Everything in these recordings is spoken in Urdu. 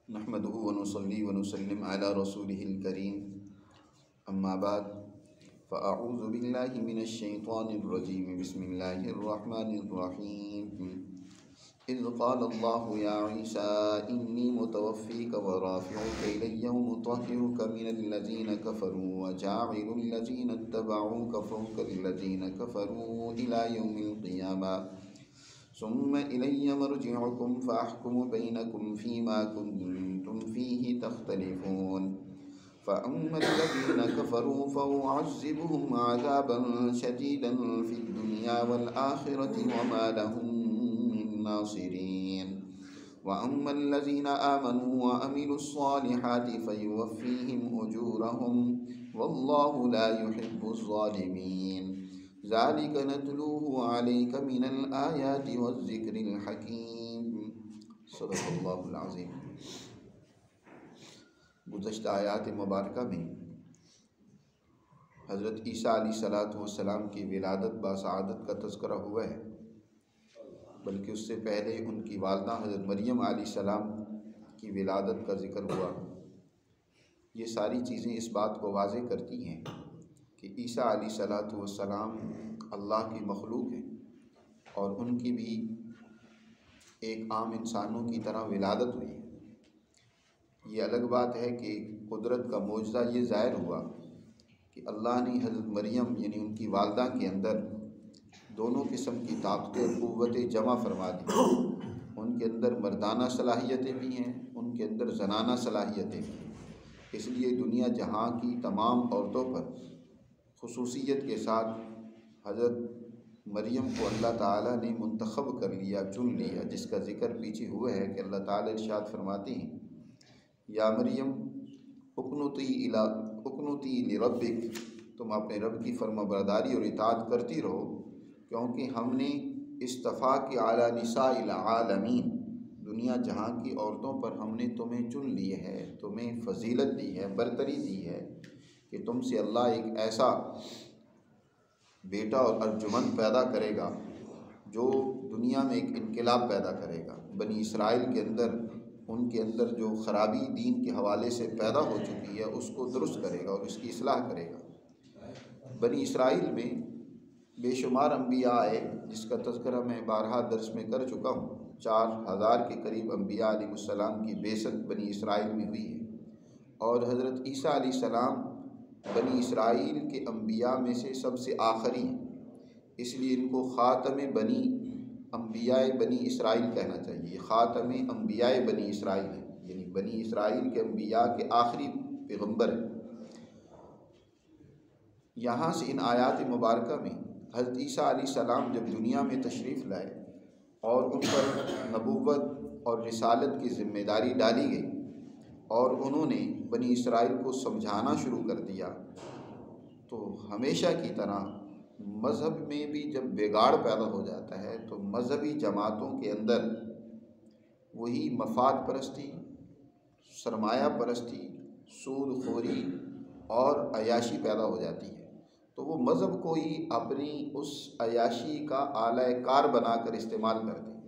نحمده ونصلي ونسلم على رسوله الكريم أما بعد فأعوذ بالله من الشيطان الرجيم بسم الله الرحمن الرحيم إذ قال الله يا عيسى إني متوفيك ورافعك إلي ومطهرك من الذين كفروا وجاعل الذين اتبعوك فوق الذين كفروا إلى يوم القيامة ثم إلي مرجعكم فأحكم بينكم فيما كنتم فيه تختلفون فأما الذين كفروا فأعذبهم عذابا شديدا في الدنيا والآخرة وما لهم من ناصرين وأما الذين آمنوا وعملوا الصالحات فيوفيهم أجورهم والله لا يحب الظالمين ذلك نتلوه عليك من الآيات والذکر الحکیم صدق اللہ العظیم۔ گزشتہ آیات مبارکہ میں حضرت عیسیٰ علیہ السلام کی ولادت باسعادت کا تذکرہ ہوا ہے، بلکہ اس سے پہلے ان کی والدہ حضرت مریم علیہ السلام کی ولادت کا ذکر ہوا۔ یہ ساری چیزیں اس بات کو واضح کرتی ہیں کہ عیسیٰ علیہ السلام اللہ کی مخلوق ہیں اور ان کی بھی ایک عام انسانوں کی طرح ولادت ہوئی ہے۔ یہ الگ بات ہے کہ قدرت کا معجزہ یہ ظاہر ہوا کہ اللہ نے حضرت مریم یعنی ان کی والدہ کے اندر دونوں قسم کی طاقتیں اور قوتیں جمع فرما دی۔ ان کے اندر مردانہ صلاحیتیں بھی ہیں، ان کے اندر زنانہ صلاحیتیں بھی ہیں۔ اس لیے دنیا جہاں کی تمام عورتوں پر خصوصیت کے ساتھ حضرت مریم کو اللہ تعالیٰ نے منتخب کر لیا، چن لیا، جس کا ذکر پیچھے ہوا ہے کہ اللہ تعالیٰ ارشاد فرماتے ہیں یا مریم اقنتی لربک، تم اپنے رب کی فرما برداری اور اطاعت کرتی رہو، کیونکہ ہم نے اصطفیٰ کی اعلیٰ نساء العالمین، دنیا جہاں کی عورتوں پر ہم نے تمہیں چن لی ہے، تمہیں فضیلت دی ہے، برتری دی ہے کہ تم سے اللہ ایک ایسا بیٹا اور ارجمند پیدا کرے گا جو دنیا میں ایک انقلاب پیدا کرے گا۔ بنی اسرائیل کے اندر ان کے اندر جو خرابی دین کے حوالے سے پیدا ہو چکی ہے اس کو درست کرے گا اور اس کی اصلاح کرے گا۔ بنی اسرائیل میں بے شمار انبیاء آئے، جس کا تذکرہ میں بارہا درس میں کر چکا ہوں۔ 4000 کے قریب انبیاء علیہ السلام کی بعثت بنی اسرائیل میں ہوئی ہے، اور حضرت عیسیٰ علیہ السلام بنی اسرائیل کے انبیاء میں سے سب سے آخری ہیں، اس لیے ان کو خاتم بنی انبیاء بنی اسرائیل کہنا چاہیے۔ خاتم انبیاء بنی اسرائیل ہے، یعنی بنی اسرائیل کے انبیاء کے آخری پیغمبر ہیں۔ یہاں سے ان آیات مبارکہ میں حضرت عیسیٰ علیہ السلام جب دنیا میں تشریف لائے اور ان پر نبوت اور رسالت کی ذمہ داری ڈالی گئی اور انہوں نے بنی اسرائیل کو سمجھانا شروع کر دیا، تو ہمیشہ کی طرح مذہب میں بھی جب بگاڑ پیدا ہو جاتا ہے تو مذہبی جماعتوں کے اندر وہی مفاد پرستی، سرمایہ پرستی، سود خوری اور عیاشی پیدا ہو جاتی ہے، تو وہ مذہب کو ہی اپنی اس عیاشی کا اعلی کار بنا کر استعمال کرتے ہیں۔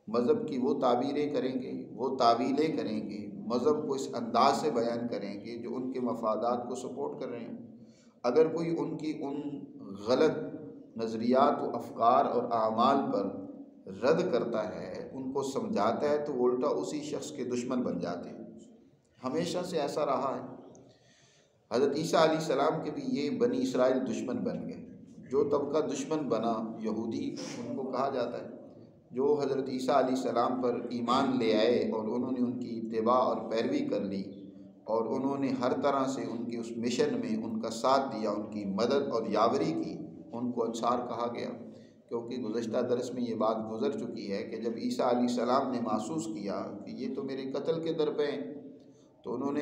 مذہب کی وہ تعبیریں کریں گے، وہ تعویلیں کریں گے، مذہب کو اس انداز سے بیان کریں گے جو ان کے مفادات کو سپورٹ کر رہے ہیں۔ اگر کوئی ان کی ان غلط نظریات و افکار اور اعمال پر رد کرتا ہے، ان کو سمجھاتا ہے، تو وہ الٹا اسی شخص کے دشمن بن جاتے ہیں۔ ہمیشہ سے ایسا رہا ہے۔ حضرت عیسیٰ علیہ السلام کے بھی یہ بنی اسرائیل دشمن بن گئے۔ جو طبقہ دشمن بنا، یہودی ان کو کہا جاتا ہے، جو حضرت عیسیٰ علیہ السلام پر ایمان لے آئے اور انہوں نے ان کی اتباع اور پیروی کر لی، اور انہوں نے ہر طرح سے ان کے اس مشن میں ان کا ساتھ دیا، ان کی مدد اور یاوری کی، ان کو انصار کہا گیا۔ کیونکہ گزشتہ درس میں یہ بات گزر چکی ہے کہ جب عیسیٰ علیہ السلام نے محسوس کیا کہ یہ تو میرے قتل کے در پہ ہیں، تو انہوں نے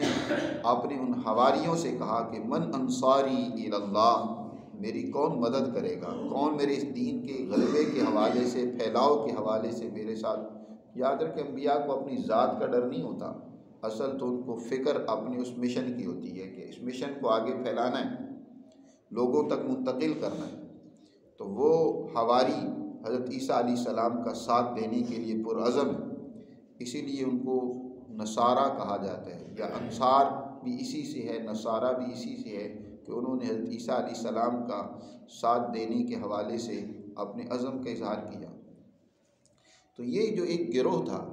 اپنے ان حواریوں سے کہا کہ من انصاری الی اللہ، میری کون مدد کرے گا، کون میرے اس دین کے غلبے کے حوالے سے، پھیلاؤ کے حوالے سے میرے ساتھ۔ یاد رکھیں انبیاء کو اپنی ذات کا ڈر نہیں ہوتا، اصل تو ان کو فکر اپنے اس مشن کی ہوتی ہے کہ اس مشن کو آگے پھیلانا ہے، لوگوں تک منتقل کرنا ہے۔ تو وہ حواری حضرت عیسیٰ علیہ السلام کا ساتھ دینے کے لیے پرعزم ہے، اسی لیے ان کو نصارہ کہا جاتا ہے، یا انصار بھی اسی سے ہے، نصارہ بھی اسی سے ہے کہ انہوں نے حضرت عیسیٰ علیہ السلام کا ساتھ دینے کے حوالے سے اپنے عزم کا اظہار کیا۔ تو یہ جو ایک گروہ تھا،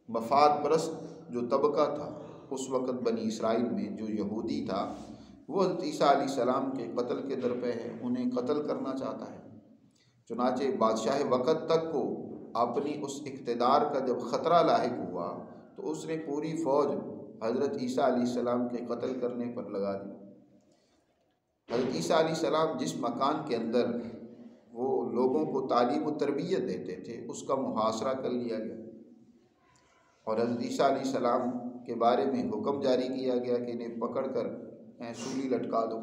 مفاد پرست جو طبقہ تھا اس وقت بنی اسرائیل میں، جو یہودی تھا، وہ حضرت عیسیٰ علیہ السلام کے قتل کے درپے ہے، انہیں قتل کرنا چاہتا ہے۔ چنانچہ بادشاہ وقت تک کو اپنی اس اقتدار کا جب خطرہ لاحق ہوا تو اس نے پوری فوج حضرت عیسیٰ علیہ السلام کے قتل کرنے پر لگا دی۔ حضرت عیسیٰ علیہ السلام جس مکان کے اندر وہ لوگوں کو تعلیم و تربیت دیتے تھے اس کا محاصرہ کر لیا گیا، اور حضرت عیسیٰ علیہ السلام کے بارے میں حکم جاری کیا گیا کہ انہیں پکڑ کر سولی لٹکا دو۔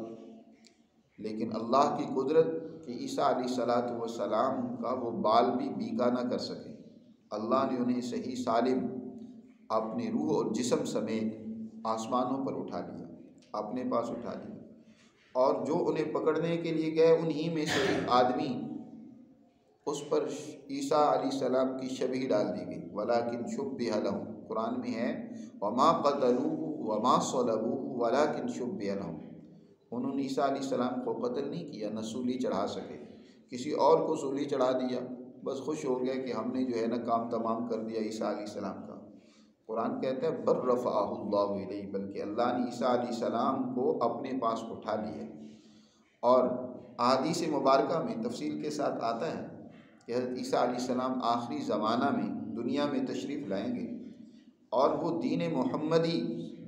لیکن اللہ کی قدرت کہ عیسیٰ علیہ السلام کا وہ بال بھی بیکا نہ کر سکے، اللہ نے انہیں صحیح سالم اپنے روح اور جسم سمیت آسمانوں پر اٹھا لیا، اپنے پاس اٹھا لیا، اور جو انہیں پکڑنے کے لیے گئے انہی میں سے ایک آدمی، اس پر عیسیٰ علیہ السلام کی شبیہ ڈال دی گئی، وَلَٰكِن شُبِّهَ لَهُم، قرآن میں ہے وَمَا قَتَلُوهُ وَمَا صَلَبُوهُ وَلَٰكِن شُبِّهَ لَهُم، انہوں نے عیسیٰ علیہ السلام کو قتل نہیں کیا، نہ سولی چڑھا سکے، کسی اور کو سولی چڑھا دیا، بس خوش ہو گئے کہ ہم نے جو ہے نا کام تمام کر دیا عیسیٰ علیہ السلام کا۔ قرآن کہتا ہے بل رفعہ اللہ الیہ، بلکہ اللہ نے عیسیٰ علیہ السلام کو اپنے پاس اٹھا لیا۔ اور احادیث مبارکہ میں تفصیل کے ساتھ آتا ہے کہ حضرت عیسیٰ علیہ السلام آخری زمانہ میں دنیا میں تشریف لائیں گے، اور وہ دین محمدی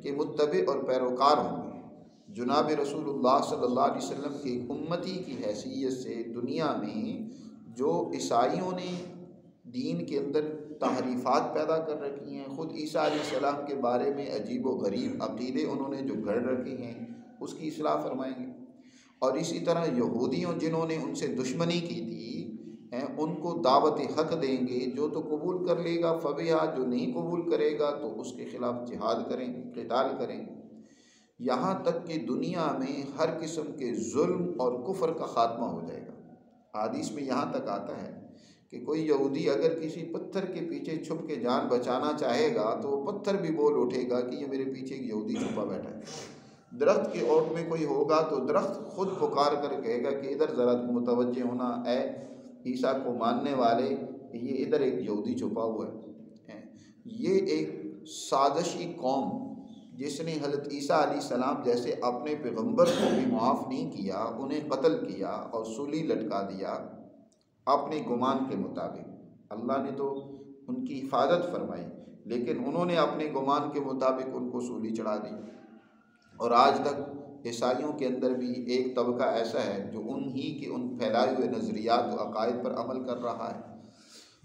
کے متبع اور پیروکار ہوں گے۔ جناب رسول اللہ صلی اللہ علیہ وسلم کے امتی کی حیثیت سے دنیا میں جو عیسائیوں نے دین کے اندر تحریفات پیدا کر رکھی ہیں، خود عیسیٰ علیہ السلام کے بارے میں عجیب و غریب عقیدے انہوں نے جو گھڑ رکھے ہیں، اس کی اصلاح فرمائیں گے۔ اور اسی طرح یہودیوں جنہوں نے ان سے دشمنی کی تھی، ان کو دعوت حق دیں گے، جو تو قبول کر لے گا فبیہا، جو نہیں قبول کرے گا تو اس کے خلاف جہاد کریں گے، قتال کریں گے، یہاں تک کہ دنیا میں ہر قسم کے ظلم اور کفر کا خاتمہ ہو جائے گا۔ حدیث میں یہاں تک آتا ہے کہ کوئی یہودی اگر کسی پتھر کے پیچھے چھپ کے جان بچانا چاہے گا تو وہ پتھر بھی بول اٹھے گا کہ یہ میرے پیچھے ایک یہودی چھپا بیٹھا ہے۔ درخت کے اوٹ میں کوئی ہوگا تو درخت خود پکار کر کہے گا کہ ادھر ذرا متوجہ ہونا، اے عیسیٰ کو ماننے والے، یہ ادھر ایک یہودی چھپا ہوا ہے۔ یہ ایک سازشی قوم جس نے حضرت عیسیٰ علیہ السلام جیسے اپنے پیغمبر کو بھی معاف نہیں کیا، انہیں قتل کیا اور سولی لٹکا دیا اپنے گمان کے مطابق۔ اللہ نے تو ان کی حفاظت فرمائی، لیکن انہوں نے اپنے گمان کے مطابق ان کو سولی چڑھا دی۔ اور آج تک عیسائیوں کے اندر بھی ایک طبقہ ایسا ہے جو انہی کے ان پھیلائے ہوئے نظریات و عقائد پر عمل کر رہا ہے،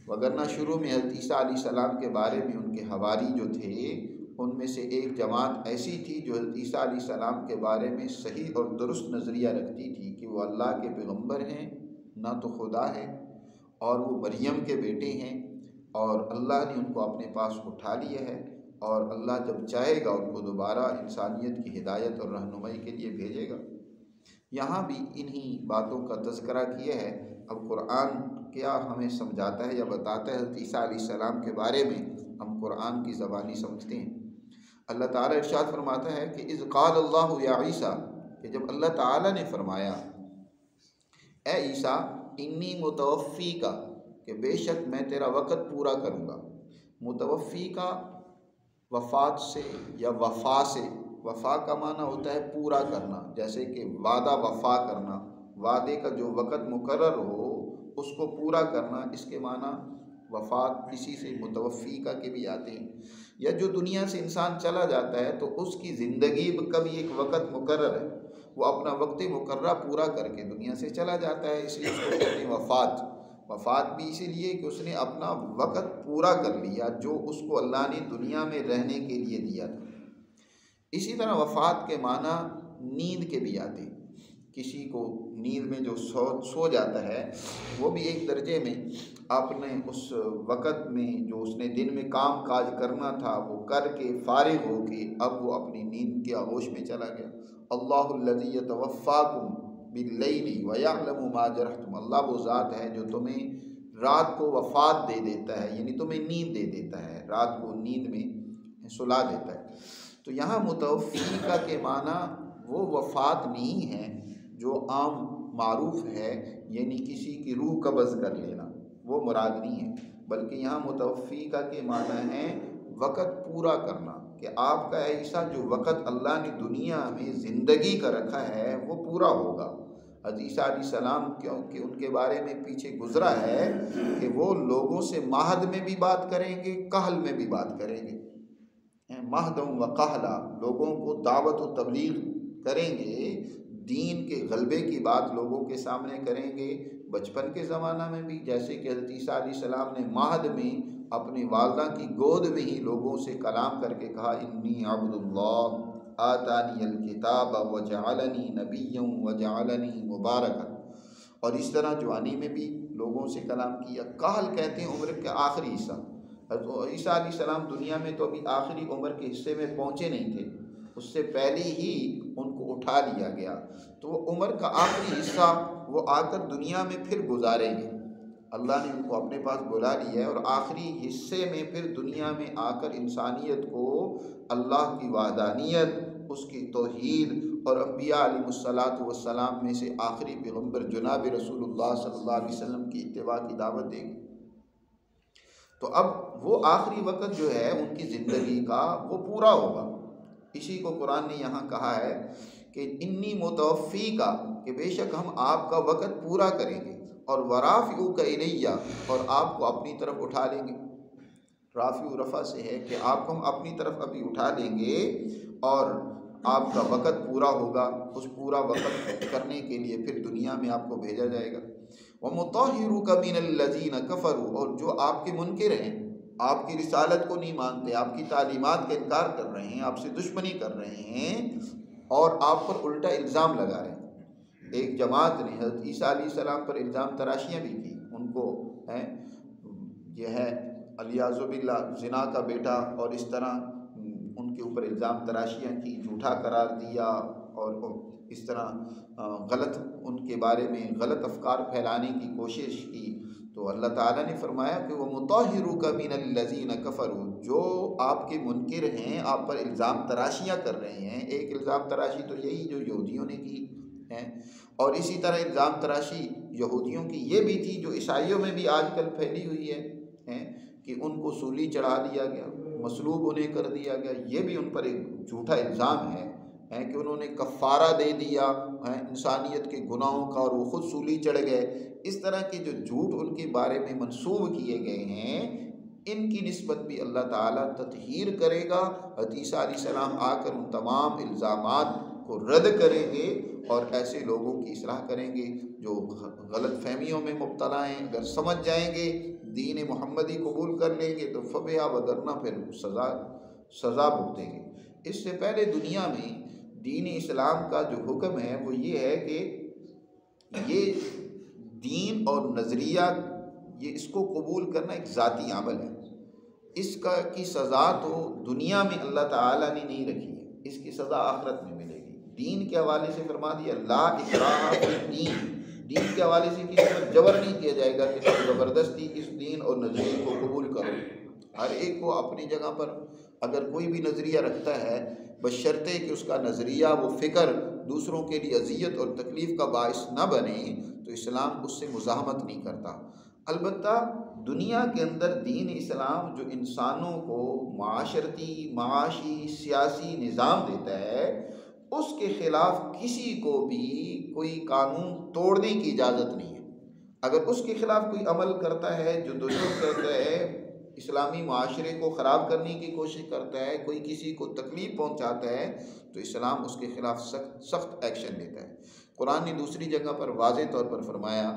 وگرنہ شروع میں حضرت عیسیٰ علیہ السلام کے بارے میں ان کے حواری جو تھے، ان میں سے ایک جماعت ایسی تھی جو حضرت عیسیٰ علیہ السلام کے بارے میں صحیح اور درست نظریہ رکھتی تھی کہ وہ اللہ کے پیغمبر ہیں، نہ تو خدا ہے، اور وہ مریم کے بیٹے ہیں، اور اللہ نے ان کو اپنے پاس اٹھا لیا ہے، اور اللہ جب چاہے گا ان کو دوبارہ انسانیت کی ہدایت اور رہنمائی کے لیے بھیجے گا۔ یہاں بھی انہی باتوں کا تذکرہ کیا ہے۔ اب قرآن کیا ہمیں سمجھاتا ہے یا بتاتا ہے حضرت عیسیٰ علیہ السلام کے بارے میں، ہم قرآن کی زبانی سمجھتے ہیں۔ اللہ تعالیٰ ارشاد فرماتا ہے کہ اذ قال اللہ یا عیسیٰ، کہ جب اللہ تعالیٰ نے فرمایا اے عیسیٰ انی متوفی کا، کہ بے شک میں تیرا وقت پورا کروں گا۔ متوفی کا وفات سے یا وفا سے، وفا کا معنی ہوتا ہے پورا کرنا، جیسے کہ وعدہ وفا کرنا، وعدے کا جو وقت مقرر ہو اس کو پورا کرنا، اس کے معنی وفات اسی سے متوفی کا کے بھی آتے ہیں۔ یا جو دنیا سے انسان چلا جاتا ہے تو اس کی زندگی کا بھی ایک وقت مقرر ہے، وہ اپنا وقت مقررہ پورا کر کے دنیا سے چلا جاتا ہے، اس لیے اس کو کہتے ہیں وفات۔ وفات بھی اسی لیے کہ اس نے اپنا وقت پورا کر لیا جو اس کو اللہ نے دنیا میں رہنے کے لیے دیا تھا۔ اسی طرح وفات کے معنی نیند کے بھی آتے ہیں۔ کسی کو نیند میں جو سو جاتا ہے، وہ بھی ایک درجے میں اپنے اس وقت میں جو اس نے دن میں کام کاج کرنا تھا وہ کر کے فارغ ہو کے اب وہ اپنی نیند کے آغوش میں چلا گیا۔ اللہ الذی یتوفاکم باللیل ویعلم ما جرحتم، اللہ وہ ذات ہے جو تمہیں رات کو وفات دے دیتا ہے، یعنی تمہیں نیند دے دیتا ہے، رات کو نیند میں سلا دیتا ہے۔ تو یہاں متوفی کا کے معنی وہ وفات نہیں ہے جو عام معروف ہے، یعنی کسی کی روح قبض کر لینا، وہ مراد نہیں ہے، بلکہ یہاں متوفی کا کے معنی ہے وقت پورا کرنا، کہ آپ کا ایسا جو وقت اللہ نے دنیا میں زندگی کا رکھا ہے وہ پورا ہوگا۔ حضرت عیسیٰ علیہ السلام کیونکہ ان کے بارے میں پیچھے گزرا ہے کہ وہ لوگوں سے مہد میں بھی بات کریں گے، کہل میں بھی بات کریں گے، مہدم و کہلا، لوگوں کو دعوت و تبلیغ کریں گے، دین کے غلبے کی بات لوگوں کے سامنے کریں گے۔ بچپن کے زمانہ میں بھی جیسے کہ حضرت عیسیٰ علیہ السلام نے مہد میں اپنی والدہ کی گود میں ہی لوگوں سے کلام کر کے کہا انی عبد اللہ آتانی الکتاب وجعلنی نبیا وجعلنی مبارکا، اور اس طرح جوانی میں بھی لوگوں سے کلام کیا۔ کہل کہتے ہیں عمر کے آخری حصہ۔ حضرت عیسیٰ علیہ السلام دنیا میں تو ابھی آخری عمر کے حصے میں پہنچے نہیں تھے، اس سے پہلے ہی ان کو اٹھا لیا گیا، تو وہ عمر کا آخری حصہ وہ آ کر دنیا میں پھر گزاریں گے۔ اللہ نے ان کو اپنے پاس بلا لیا ہے، اور آخری حصے میں پھر دنیا میں آ کر انسانیت کو اللہ کی وحدانیت، اس کی توحید اور انبیاء علیہ الصلاۃ والسلام میں سے آخری پیغمبر جناب رسول اللہ صلی اللہ علیہ وسلم کی اتباع کی دعوت دے گی۔ تو اب وہ آخری وقت جو ہے ان کی زندگی کا وہ پورا ہوگا۔ اسی کو قرآن نے یہاں کہا ہے کہ انی متوفی کا، کہ بے شک ہم آپ کا وقت پورا کریں گے، اور ورافعوک الیہ، اور آپ کو اپنی طرف اٹھا لیں گے۔ رافع رفع سے ہے کہ آپ کو ہم اپنی طرف ابھی اٹھا لیں گے، اور آپ کا وقت پورا ہوگا، اس پورا وقت کرنے کے لیے پھر دنیا میں آپ کو بھیجا جائے گا۔ وَمُطَهِّرُكَ مِنَ الَّذِينَ كَفَرُوا، اور جو آپ کے منکر ہیں، آپ کی رسالت کو نہیں مانتے، آپ کی تعلیمات کا انکار کر رہے ہیں، آپ سے دشمنی کر رہے ہیں، اور آپ پر الٹا الزام لگا رہے ہیں۔ ایک جماعت نے حضرت عیسیٰ علیہ السلام پر الزام تراشیاں بھی کی، ان کو یہ ہے الیاذ باللہ زنا کا بیٹا، اور اس طرح ان کے اوپر الزام تراشیاں کی، جھوٹا قرار دیا، اور اس طرح غلط ان کے بارے میں غلط افکار پھیلانے کی کوشش کی۔ تو اللہ تعالیٰ نے فرمایا کہ وہ مُطَهِّرُكَ مِنَ الَّذِينَ كَفَرُوا، جو آپ کے منکر ہیں، آپ پر الزام تراشیاں کر رہے ہیں۔ ایک الزام تراشی تو یہی جو یہودیوں نے کی ہے، اور اسی طرح الزام تراشی یہودیوں کی یہ بھی تھی جو عیسائیوں میں بھی آج کل پھیلی ہوئی ہے کہ ان کو سولی چڑھا دیا گیا، مصلوب انہیں کر دیا گیا۔ یہ بھی ان پر ایک جھوٹا الزام ہے کہ انہوں نے کفارہ دے دیا انسانیت کے گناہوں کا، اور وہ خود سولی چڑھ گئے۔ اس طرح کے جو جھوٹ ان کے بارے میں منسوب کیے گئے ہیں، ان کی نسبت بھی اللہ تعالیٰ تطہیر کرے گا۔ حضرت عیسیٰ علیہ السلام آ کر ان تمام الزامات کو رد کریں گے، اور ایسے لوگوں کی اصلاح کریں گے جو غلط فہمیوں میں مبتلا ہیں۔ اگر سمجھ جائیں گے، دین محمدی قبول کر لیں گے تو فبیا، وگرنہ پھر سزا بھگتیں گے۔ اس سے پہلے دنیا میں دین اسلام کا جو حکم ہے وہ یہ ہے کہ یہ دین اور نظریہ، یہ اس کو قبول کرنا ایک ذاتی عمل ہے، اس کی سزا تو دنیا میں اللہ تعالیٰ نے نہیں رکھی ہے، اس کی سزا آخرت میں ملے گی۔ دین کے حوالے سے فرما دیا لا اکراہ فی الدین، دین کے حوالے سے کسی پر جبر نہیں کیا جائے گا کہ تم زبردستی اس دین اور نظریے کو قبول کرو۔ ہر ایک کو اپنی جگہ پر اگر کوئی بھی نظریہ رکھتا ہے، بشرطے کہ اس کا نظریہ وہ فکر دوسروں کے لیے اذیت اور تکلیف کا باعث نہ بنے، تو اسلام اس سے مزاحمت نہیں کرتا۔ البتہ دنیا کے اندر دین اسلام جو انسانوں کو معاشرتی، معاشی، سیاسی نظام دیتا ہے، اس کے خلاف کسی کو بھی کوئی قانون توڑنے کی اجازت نہیں ہے۔ اگر اس کے خلاف کوئی عمل کرتا ہے جو دشمن کرتا ہے، اسلامی معاشرے کو خراب کرنے کی کوشش کرتا ہے، کوئی کسی کو تکلیف پہنچاتا ہے، تو اسلام اس کے خلاف سخت ایکشن لیتا ہے۔ قرآن نے دوسری جگہ پر واضح طور پر فرمایا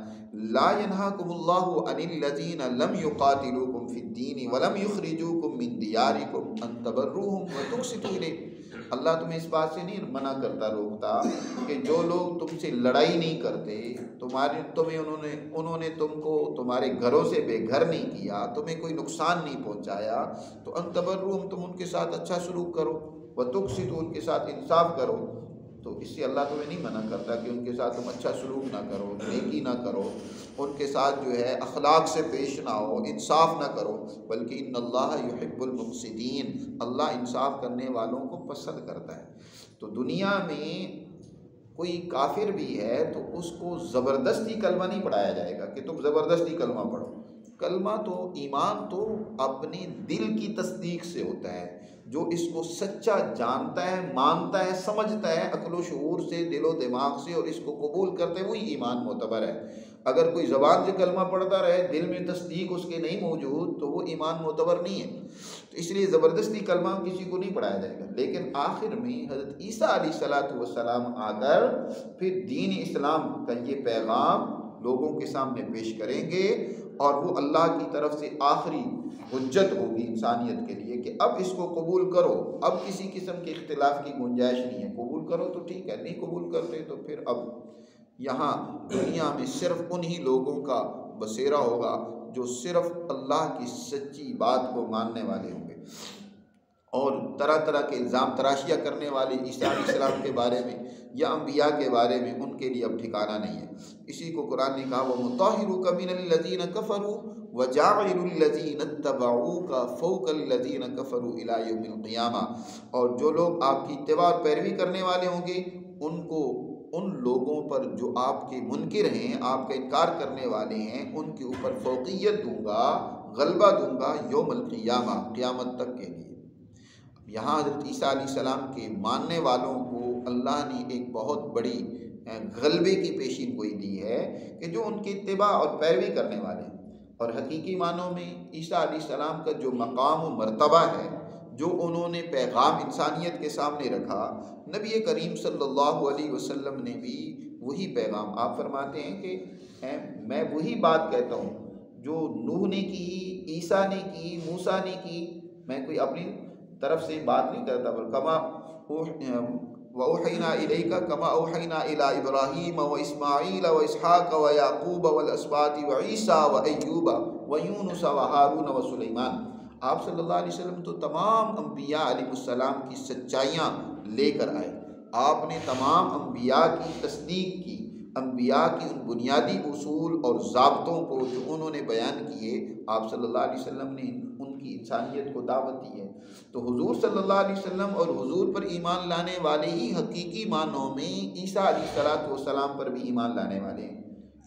لا ينهاكم الله عن الذين لم يقاتلوكم في الدين ولم يخرجوكم من دياركم ان تبروهم وتقسطوا اليهم۔ اللہ تمہیں اس بات سے نہیں منع کرتا، روکتا کہ جو لوگ تم سے لڑائی نہیں کرتے، انہوں نے تم کو تمہارے گھروں سے بے گھر نہیں کیا، تمہیں کوئی نقصان نہیں پہنچایا، تو ان تبروهم، تم ان کے ساتھ اچھا سلوک کرو، وتقسطوا، ان کے ساتھ انصاف کرو۔ تو اس سے اللہ تمہیں نہیں منع کرتا کہ ان کے ساتھ تم اچھا سلوک نہ کرو، نیکی نہ کرو، ان کے ساتھ جو ہے اخلاق سے پیش نہ ہو، انصاف نہ کرو، بلکہ ان اللہ یحب المقسطین، اللہ انصاف کرنے والوں کو پسند کرتا ہے۔ تو دنیا میں کوئی کافر بھی ہے تو اس کو زبردستی کلمہ نہیں پڑھایا جائے گا کہ تم زبردستی کلمہ پڑھو۔ کلمہ تو ایمان تو اپنے دل کی تصدیق سے ہوتا ہے، جو اس کو سچا جانتا ہے، مانتا ہے، سمجھتا ہے عقل و شعور سے، دل و دماغ سے، اور اس کو قبول کرتے وہی ایمان معتبر ہے۔ اگر کوئی زبان سے کلمہ پڑھتا رہے، دل میں تصدیق اس کے نہیں موجود، تو وہ ایمان معتبر نہیں ہے۔ تو اس لیے زبردستی کلمہ کسی کو نہیں پڑھایا جائے گا۔ لیکن آخر میں حضرت عیسیٰ علیہ السلام آ کر پھر دین اسلام کا یہ پیغام لوگوں کے سامنے پیش کریں گے، اور وہ اللہ کی طرف سے آخری حجت ہوگی انسانیت کے لیے کہ اب اس کو قبول کرو، اب کسی قسم کے اختلاف کی گنجائش نہیں ہے، قبول کرو تو ٹھیک ہے، نہیں قبول کرتے تو پھر اب یہاں دنیا میں صرف انہی لوگوں کا بسیرا ہوگا جو صرف اللہ کی سچی بات کو ماننے والے ہوں گے، اور طرح طرح کے الزام تراشیاں کرنے والے عیسیٰ علیہ السلام کے بارے میں یا انبیاء کے بارے میں ان کے لیے اب ٹھکانہ نہیں ہے۔ اسی کو قرآن نے کہا وَمُطَهِّرُكَ مِنَ الَّذِينَ كَفَرُوا وَجَاعِلُ الَّذِينَ اتَّبَعُوكَ فَوْقَ الَّذِينَ كَفَرُوا إِلَى يَوْمِ الْقِيَامَةِ، اور جو لوگ آپ کی اتباع اور پیروی کرنے والے ہوں گے ان کو ان لوگوں پر جو آپ کے منکر ہیں، آپ کا انکار کرنے والے ہیں، ان کے اوپر فوقیت دوں گا، غلبہ دوں گا یوم القیامہ، قیامت تک کے لیے۔ یہاں حضرت عیسیٰ علیہ السلام کے ماننے والوں کو اللہ نے ایک بہت بڑی غلبے کی پیشین گوئی دی ہے کہ جو ان کی اتباع اور پیروی کرنے والے ہیں، اور حقیقی معنوں میں عیسیٰ علیہ السلام کا جو مقام و مرتبہ ہے، جو انہوں نے پیغام انسانیت کے سامنے رکھا، نبی کریم صلی اللہ علیہ وسلم نے بھی وہی پیغام، آپ فرماتے ہیں کہ میں وہی بات کہتا ہوں جو نوح نے کی، عیسیٰ نے کی، موسیٰ نے کی، میں کوئی اپنی طرف سے بات نہیں کرتا، بل کما وَأُوحَيْنَا إِلَيْكَ كَمَا أَوْحَيْنَا إِلَىٰ إِبْرَاهِيمَ وَإِسْمَاعِيلَ وَإِسْحَاقَ وَيَعْقُوبَ وَالْأَسْبَاطِ وَعِيسَىٰ وَأَيُّوبَ وَيُونُسَ وَهَارُونَ وَسُلَيْمَانَ، آپ صلی اللہ علیہ وسلم تو تمام انبیاء علیہ السلام کی سچائیاں لے کر آئے، آپ نے تمام انبیاء کی تصدیق کی، انبیاء کی ان بنیادی اصول اور ضابطوں کو جو انہوں نے بیان کیے، آپ صلی اللہ علیہ وسلم نے ان کی انسانیت کو دعوت دی ہے۔ تو حضور صلی اللہ علیہ وسلم اور حضور پر ایمان لانے والے ہی حقیقی معنوں میں عیسیٰ علیہ السلام پر بھی ایمان لانے والے ہیں۔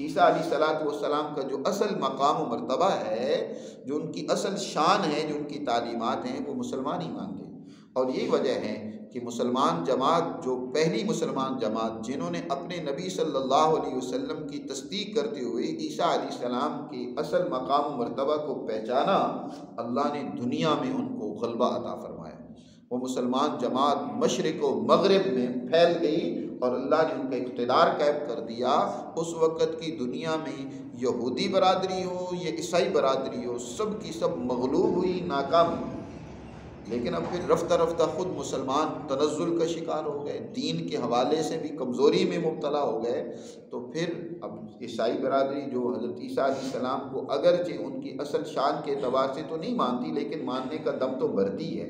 عیسیٰ علیہ السلام کا جو اصل مقام و مرتبہ ہے، جو ان کی اصل شان ہے، جو ان کی تعلیمات ہیں، وہ مسلمان ہی مانتے ہیں۔ اور یہی وجہ ہے کہ مسلمان جماعت، جو پہلی مسلمان جماعت جنہوں نے اپنے نبی صلی اللہ علیہ وسلم کی تصدیق کرتے ہوئے عیسیٰ علیہ السلام کے اصل مقام و مرتبہ کو پہچانا، اللہ نے دنیا میں ان کو غلبہ عطا فرمایا۔ وہ مسلمان جماعت مشرق و مغرب میں پھیل گئی اور اللہ نے ان کا اقتدار قائم کر دیا۔ اس وقت کی دنیا میں یہودی برادری ہو یا عیسائی برادری ہو، سب کی سب مغلوب ہوئی، ناکام ہوئی۔ لیکن اب پھر رفتہ رفتہ خود مسلمان تنزل کا شکار ہو گئے، دین کے حوالے سے بھی کمزوری میں مبتلا ہو گئے۔ تو پھر اب عیسائی برادری جو حضرت عیسیٰ علیہ السلام کو اگرچہ ان کی اصل شان کے اعتبار سے تو نہیں مانتی، لیکن ماننے کا دم تو بھرتی ہے۔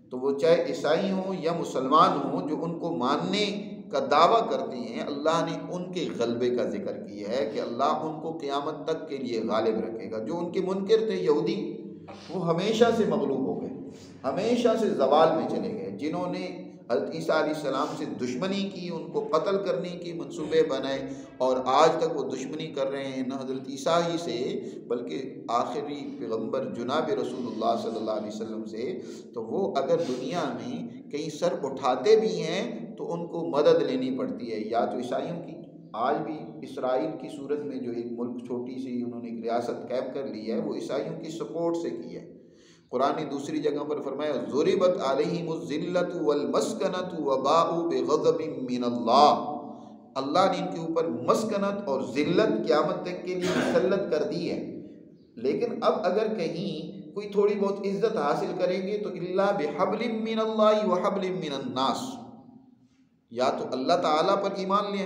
تو وہ چاہے عیسائی ہوں یا مسلمان ہوں، جو ان کو ماننے کا دعویٰ کرتے ہیں، اللہ نے ان کے غلبے کا ذکر کیا ہے کہ اللہ ان کو قیامت تک کے لیے غالب رکھے گا۔ جو ان کے منکر تھے یہودی، وہ ہمیشہ سے مغلوب ہو گئے، ہمیشہ سے زوال میں چلے گئے۔ جنہوں نے حضرت عیسیٰ علیہ السلام سے دشمنی کی، ان کو قتل کرنے کی منصوبے بنائے، اور آج تک وہ دشمنی کر رہے ہیں نہ حضرت عیسیٰ ہی سے بلکہ آخری پیغمبر جناب رسول اللہ صلی اللہ علیہ وسلم سے، تو وہ اگر دنیا میں کہیں سر اٹھاتے بھی ہیں تو ان کو مدد لینی پڑتی ہے، یا تو عیسائیوں کی۔ آج بھی اسرائیل کی صورت میں جو ایک ملک چھوٹی سی انہوں نے ایک ریاست قائم کر لی ہے، وہ عیسائیوں کی سپورٹ سے کی ہے۔ قرآن نے دوسری جگہ پر فرمایا ضربت علیہم الذلۃ والمسکنۃ وباءوا بغضب من اللہ، اللہ نے ان کے اوپر مسکنت اور ذلت قیامت تک کے لیے مسلط کر دی ہے۔ لیکن اب اگر کہیں کوئی تھوڑی بہت عزت حاصل کریں گے تو الا بحبل من اللہ وحبل من الناس، یا تو اللہ تعالیٰ پر ایمان لیں،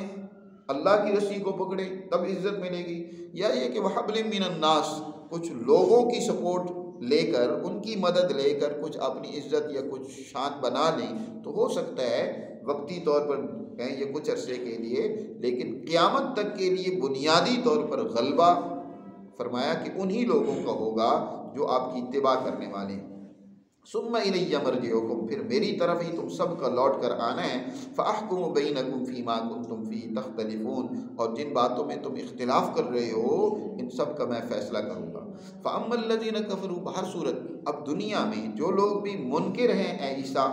اللہ کی رسی کو پکڑے تب عزت ملے گی، یا یہ کہ وحبل من الناس، کچھ لوگوں کی سپورٹ لے کر، ان کی مدد لے کر کچھ اپنی عزت یا کچھ شان بنا لیں تو ہو سکتا ہے وقتی طور پر کہیں یہ کچھ عرصے کے لیے، لیکن قیامت تک کے لیے بنیادی طور پر غلبہ فرمایا کہ انہی لوگوں کا ہوگا جو آپ کی اتباع کرنے والے ہیں۔ ثم الی مرجعکم، پھر میری طرف ہی تم سب کا لوٹ کر آنا ہے، فاحکم بینکم فیما کنتم فیہ تختلفون، اور جن باتوں میں تم اختلاف کر رہے ہو ان سب کا میں فیصلہ کروں گا۔ فاما الذین کفروا، بہر صورت اب دنیا میں جو لوگ بھی منکر ہیں اے عیسیٰ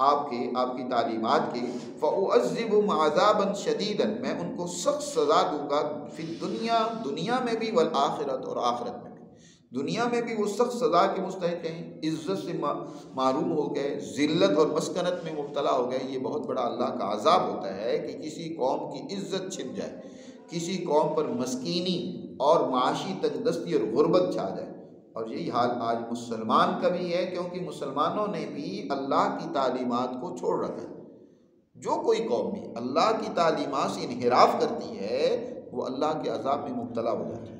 آپ کی تعلیمات کے، فاعذبہم عذابا شدیدا، میں ان کو سخت سزا دوں گا، فی الدنیا، دنیا میں بھی، والآخرت، اور آخرت میں بھی۔ دنیا میں بھی وہ سخت سزا کے مستحق ہیں، عزت سے محروم ہو گئے، ذلت اور مسکنت میں مبتلا ہو گئے۔ یہ بہت بڑا اللہ کا عذاب ہوتا ہے کہ کسی قوم کی عزت چھن جائے، کسی قوم پر مسکینی اور معاشی تنگدستی اور غربت چھا جائے۔ اور یہی حال آج مسلمان کا بھی ہے، کیونکہ مسلمانوں نے بھی اللہ کی تعلیمات کو چھوڑ رکھا ہے۔ جو کوئی قوم بھی اللہ کی تعلیمات سے انحراف کرتی ہے وہ اللہ کے عذاب میں مبتلا ہو جاتی ہے۔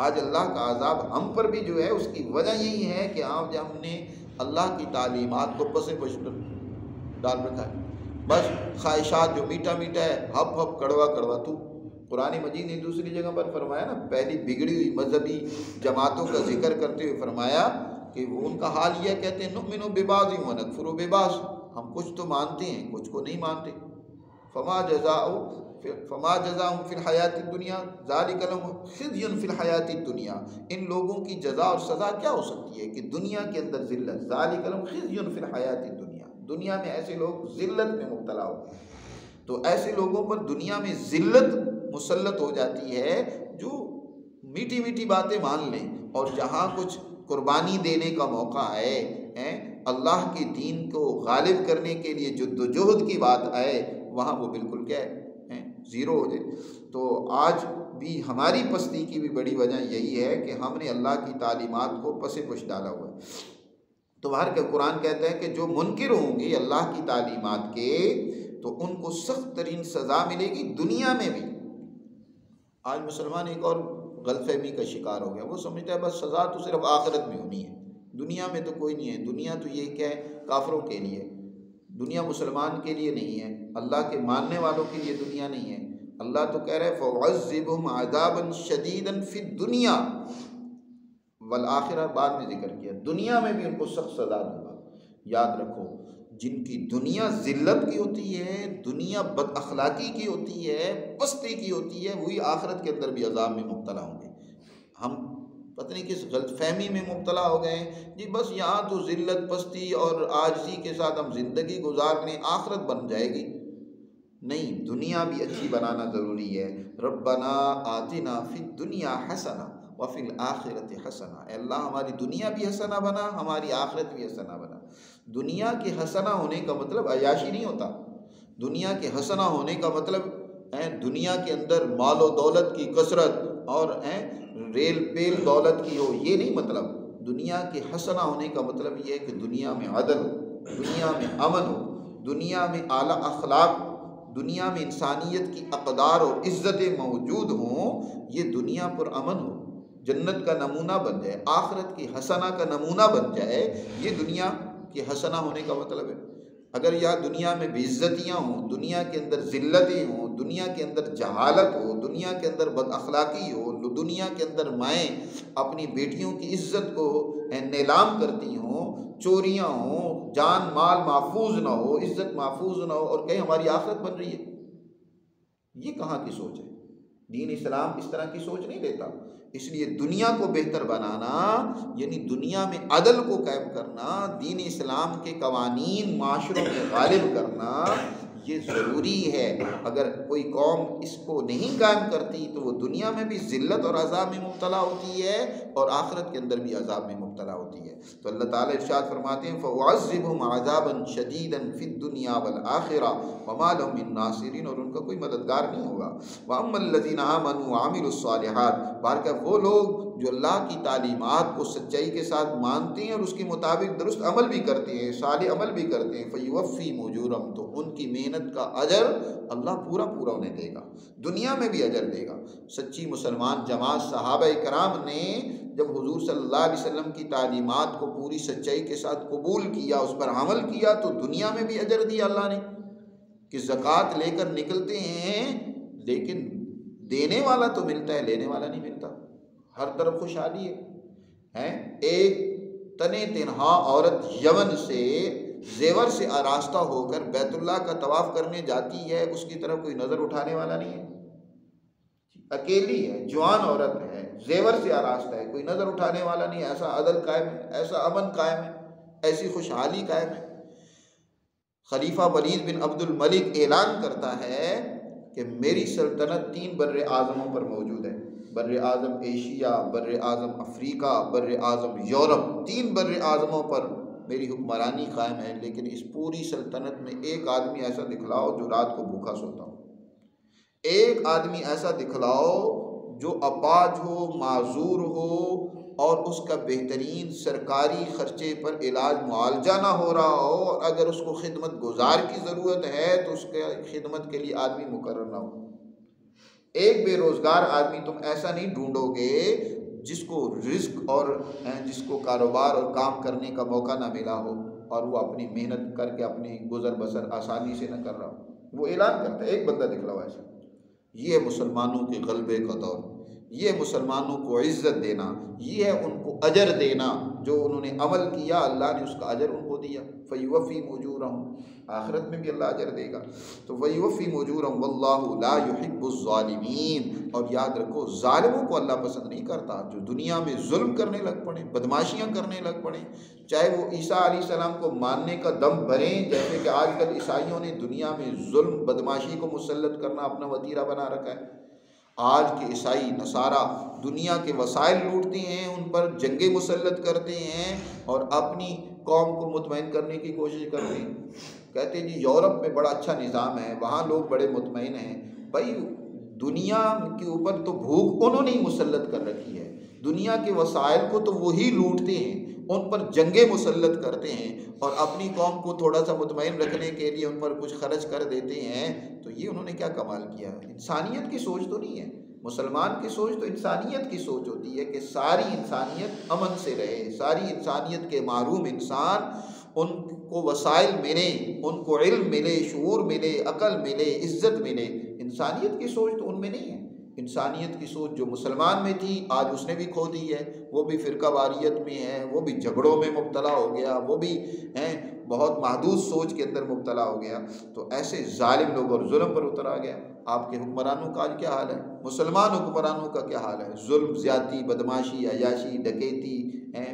آج اللہ کا عذاب ہم پر بھی جو ہے اس کی وجہ یہی ہے کہ آج ہم نے اللہ کی تعلیمات کو پس پش ڈال رکھا ہے۔ بس خواہشات جو میٹھا میٹھا ہے، ہپ ہپ کڑوا کڑوا تو۔ قرآن مجید نے دوسری جگہ پر فرمایا نا، پہلی بگڑی ہوئی مذہبی جماعتوں کا ذکر کرتے ہوئے فرمایا کہ وہ ان کا حال یہ کہتے ہیں نؤمن ببعض ونکفر ببعض، ہم کچھ تو مانتے ہیں کچھ کو نہیں مانتے۔ فما جزاؤہم فی الحیات الدنیا ذالک لہم خزی فی الحیات الدنیا، ان لوگوں کی جزا اور سزا کیا ہو سکتی ہے کہ دنیا کے اندر ذلت، ذالک لہم خزی فی الحیات الدنیا، دنیا میں ایسے لوگ ذلت میں مبتلا ہو گئے۔ تو ایسے لوگوں پر دنیا میں ذلت مسلط ہو جاتی ہے جو میٹھی میٹھی باتیں مان لیں، اور جہاں کچھ قربانی دینے کا موقع آئے، اللہ کے دین کو غالب کرنے کے لیے جد و جہد کی بات آئے، وہاں وہ بالکل کیا ہے زیرو ہو جائے۔ تو آج بھی ہماری پستی کی بھی بڑی وجہ یہی ہے کہ ہم نے اللہ کی تعلیمات کو پس پش ڈالا ہوا ہے۔ تو باہر کا قرآن کہتا ہے کہ جو منکر ہوں گے اللہ کی تعلیمات کے تو ان کو سخت ترین سزا ملے گی دنیا میں بھی۔ آج مسلمان ایک اور غلط فہمی کا شکار ہو گیا، وہ سمجھتا ہے بس سزا تو صرف آخرت میں ہونی ہے، دنیا میں تو کوئی نہیں ہے۔ دنیا تو یہ کیا ہے کافروں کے لیے، دنیا مسلمان کے لیے نہیں ہے، اللہ کے ماننے والوں کے لیے دنیا نہیں ہے۔ اللہ تو کہہ رہے ہیں فَأُعَذِّبْهُمْ عَذَابًا شَدِيدًا فِي الدُّنْيَا والآخرہ، بعد میں ذکر کیا دنیا میں بھی ان کو سخت سزا دوں گا۔ یاد رکھو جن کی دنیا ذلت کی ہوتی ہے، دنیا بد اخلاقی کی ہوتی ہے، پستی کی ہوتی ہے، وہی آخرت کے اندر بھی عذاب میں مبتلا ہوں گے۔ ہم پتہ نہیں کس غلط فہمی میں مبتلا ہو گئے ہیں جی، بس یہاں تو ذلت پستی اور عاجزی کے ساتھ ہم زندگی گزار لیں، آخرت بن جائے گی۔ نہیں، دنیا بھی اچھی بنانا ضروری ہے۔ ربنا آتنا فی الدنیا حسنہ وفی الآخرۃ حسنہ، اے اللہ ہماری دنیا بھی حسنہ بنا، ہماری آخرت بھی حسنہ بنا۔ دنیا کے حسنہ ہونے کا مطلب عیاشی نہیں ہوتا، دنیا کے حسنہ ہونے کا مطلب دنیا کے اندر مال و دولت کی کثرت اور ریل پیل دولت کی ہو، یہ نہیں مطلب۔ دنیا کے حسنہ ہونے کا مطلب یہ ہے کہ دنیا میں عدل ہو، دنیا میں امن ہو، دنیا میں اعلیٰ اخلاق، دنیا میں انسانیت کی اقدار اور عزتیں موجود ہوں، یہ دنیا پر امن ہو، جنت کا نمونہ بن جائے، آخرت کی حسنہ کا نمونہ بن جائے، یہ دنیا کے حسنہ ہونے کا مطلب ہے۔ اگر یہاں دنیا میں بے عزتیاں ہوں، دنیا کے اندر ذلتیں ہوں، دنیا کے اندر جہالت ہو، دنیا کے اندر بد اخلاقی ہو، دنیا کے اندر مائیں اپنی بیٹیوں کی عزت کو نیلام کرتی ہوں، چوریاں ہوں، جان مال محفوظ نہ ہو، عزت محفوظ نہ ہو، اور کہیں ہماری آخرت بن رہی ہے، یہ کہاں کی سوچ ہے؟ دین اسلام اس طرح کی سوچ نہیں دیتا۔ اس لیے دنیا کو بہتر بنانا یعنی دنیا میں عدل کو قائم کرنا، دین اسلام کے قوانین معاشروں میں غالب کرنا، یہ ضروری ہے۔ اگر کوئی قوم اس کو نہیں قائم کرتی تو وہ دنیا میں بھی ذلت اور عذاب میں مبتلا ہوتی ہے اور آخرت کے اندر بھی عذاب میں مبتلا ہوتی ہے۔ تو اللہ تعالیٰ ارشاد فرماتے ہیں فَأُعَذِّبْهُمْ عَذَابًا شَدِيدًا فِي الدُّنْيَا وَالْآخِرَةِ وَمَا لَهُم مِّن نَّاصِرِينَ، اور ان کا کوئی مددگار نہیں ہوگا۔ وَأَمَّا الَّذِينَ آمَنُوا وَعَمِلُوا الصَّالِحَاتِ، بہرکہ وہ لوگ جو اللہ کی تعلیمات کو سچائی کے ساتھ مانتے ہیں اور اس کے مطابق درست عمل بھی کرتے ہیں، صالح عمل بھی کرتے ہیں، فَيُوَفِّيهِمْ أُجُورَهُمْ، تو ان کی محنت کا اجر اللہ پورا پورا انہیں دے گا، دنیا میں بھی اجر دے گا۔ سچی مسلمان جماعت صحابہ کرام نے جب حضور صلی اللہ علیہ وسلم کی تعلیمات کو پوری سچائی کے ساتھ قبول کیا، اس پر عمل کیا، تو دنیا میں بھی اجر دیا اللہ نے کہ زکوٰۃ لے کر نکلتے ہیں لیکن دینے والا تو ملتا ہے، لینے والا نہیں ملتا، ہر طرف خوشحالی ہے۔ ایک تنے تنہا عورت یمن سے زیور سے آراستہ ہو کر بیت اللہ کا طواف کرنے جاتی ہے، اس کی طرف کوئی نظر اٹھانے والا نہیں ہے، اکیلی ہے، جوان عورت ہے، زیور سے آراستہ ہے، کوئی نظر اٹھانے والا نہیں ہے۔ ایسا عدل قائم ہے، ایسا امن قائم ہے، ایسی خوشحالی قائم ہے۔ خلیفہ ولید بن عبد الملک اعلان کرتا ہے کہ میری سلطنت 3 بر اعظموں پر موجود ہے، بر اعظم ایشیا، بر اعظم افریقہ، بر اعظم یورپ، 3 بر اعظموں پر میری حکمرانی قائم ہے، لیکن اس پوری سلطنت میں ایک آدمی ایسا دکھلاؤ جو رات کو بھوکا سوتا ہو، ایک آدمی ایسا دکھلاؤ جو اپاہج ہو، معذور ہو، اور اس کا بہترین سرکاری خرچے پر علاج معالجہ نہ ہو رہا ہو، اور اگر اس کو خدمت گزار کی ضرورت ہے تو اس کے خدمت کے لیے آدمی مقرر نہ ہو۔ ایک بے روزگار آدمی تم ایسا نہیں ڈھونڈو گے جس کو رزق اور جس کو کاروبار اور کام کرنے کا موقع نہ ملا ہو اور وہ اپنی محنت کر کے اپنی گزر بسر آسانی سے نہ کر رہا ہو۔ وہ اعلان کرتا ہے ایک بندہ دکھلاؤ ایسا۔ یہ ہے مسلمانوں کے غلبے کا دور، یہ مسلمانوں کو عزت دینا، یہ ہے ان کو اجر دینا، جو انہوں نے عمل کیا اللہ نے اس کا اجر ان کو دیا۔ فَيُوَفِّيهِمْ أُجُورَهُمْ، آخرت میں بھی اللہ اجر دے گا۔ تو وَيُوَفِّيهِمْ أُجُورَهُمْ وَاللَّهُ لَا يُحِبُّ الظَّالِمِينَ، اور یاد رکھو ظالموں کو اللہ پسند نہیں کرتا، جو دنیا میں ظلم کرنے لگ پڑیں، بدماشیاں کرنے لگ پڑیں، چاہے وہ عیسیٰ علیہ السلام کو ماننے کا دم بھریں، جیسے کہ آج کل عیسائیوں نے دنیا میں ظلم بدماشی کو مسلط کرنا اپنا وتیرہ بنا رکھا ہے۔ آج کے عیسائی نصارہ دنیا کے وسائل لوٹتے ہیں، ان پر جنگیں مسلط کرتے ہیں اور اپنی قوم کو مطمئن کرنے کی کوشش کرتے ہیں۔ کہتے ہیں جی یورپ میں بڑا اچھا نظام ہے، وہاں لوگ بڑے مطمئن ہیں۔ بھائی دنیا کے اوپر تو بھوک انہوں نے ہی مسلط کر رکھی ہے، دنیا کے وسائل کو تو وہی لوٹتے ہیں، ان پر جنگیں مسلط کرتے ہیں اور اپنی قوم کو تھوڑا سا مطمئن رکھنے کے لیے ان پر کچھ خرچ کر دیتے ہیں۔ تو یہ انہوں نے کیا کمال کیا؟ انسانیت کی سوچ تو نہیں ہے۔ مسلمان کی سوچ تو انسانیت کی سوچ ہوتی ہے کہ ساری انسانیت امن سے رہے، ساری انسانیت کے محروم انسان ان کو وسائل ملے، ان کو علم ملے، شعور ملے، عقل ملے، عزت ملے۔ انسانیت کی سوچ تو ان میں نہیں ہے۔ انسانیت کی سوچ جو مسلمان میں تھی آج اس نے بھی کھو دی ہے، وہ بھی فرقہ واریت میں ہے، وہ بھی جھگڑوں میں مبتلا ہو گیا، وہ بھی بہت محدود سوچ کے اندر مبتلا ہو گیا۔ تو ایسے ظالم لوگ اور ظلم پر اتر آ گیا۔ آپ کے حکمرانوں کا آج کیا حال ہے؟ مسلمان حکمرانوں کا کیا حال ہے؟ ظلم، زیادتی، بدماشی، عیاشی، ڈکیتی،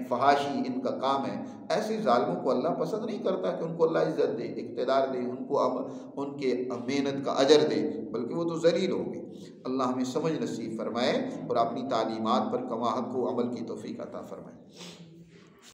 فحاشی ان کا کام ہے۔ ایسے ظالموں کو اللہ پسند نہیں کرتا کہ ان کو اللہ عزت دے، اقتدار دے، ان کو ان کے محنت کا اجر دے، بلکہ وہ تو ذلیل ہوں گے۔ اللہ ہمیں سمجھ نصیب فرمائے اور اپنی تعلیمات پر کما حق و عمل کی توفیق عطا فرمائے۔